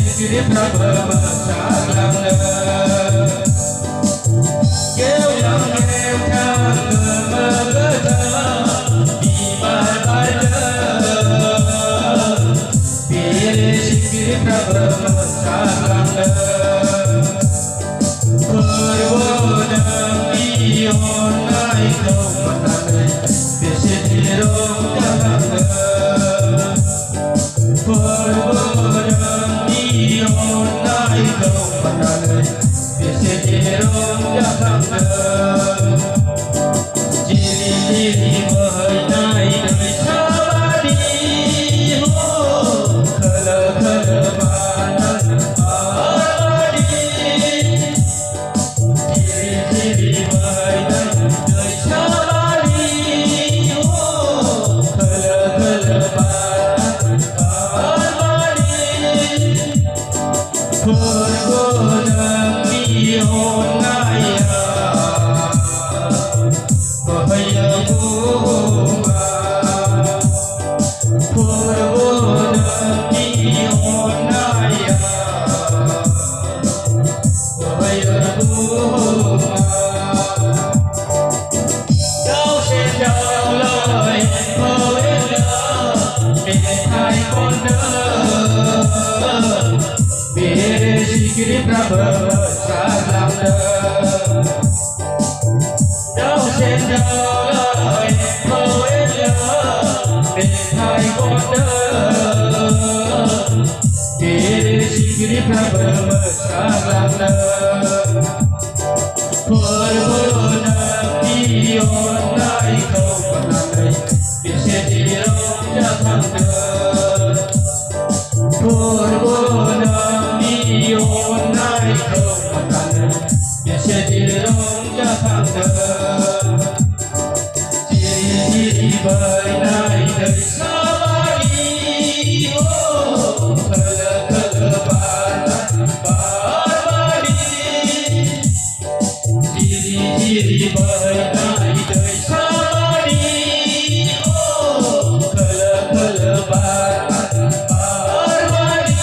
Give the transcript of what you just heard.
शिखरी प्रभव शालांग केव केव ठांग मगधा बीमार बाज पीर Shikhari प्रभव शालांग Sikiri Prabhu Sadamda Đâu sen đâu lời thôi lỡ Để thay con đỡ Sikiri Prabhu Sadamda Purvuna Diyon Nai Không Còn Làm Đầy Biết sẽ đi đâu Đã thăng đỡ Purvuna Diyon Nai Không Còn Làm Đầy Biết sẽ đi đâu Đã thăng đỡ Chỉ bởi Nai Đời Sa Ba Đi Thơ Ba Năn Ba Đi Chỉ bởi Nai Đời Sa Ba Đi Thơ Ba Năn Ba Đi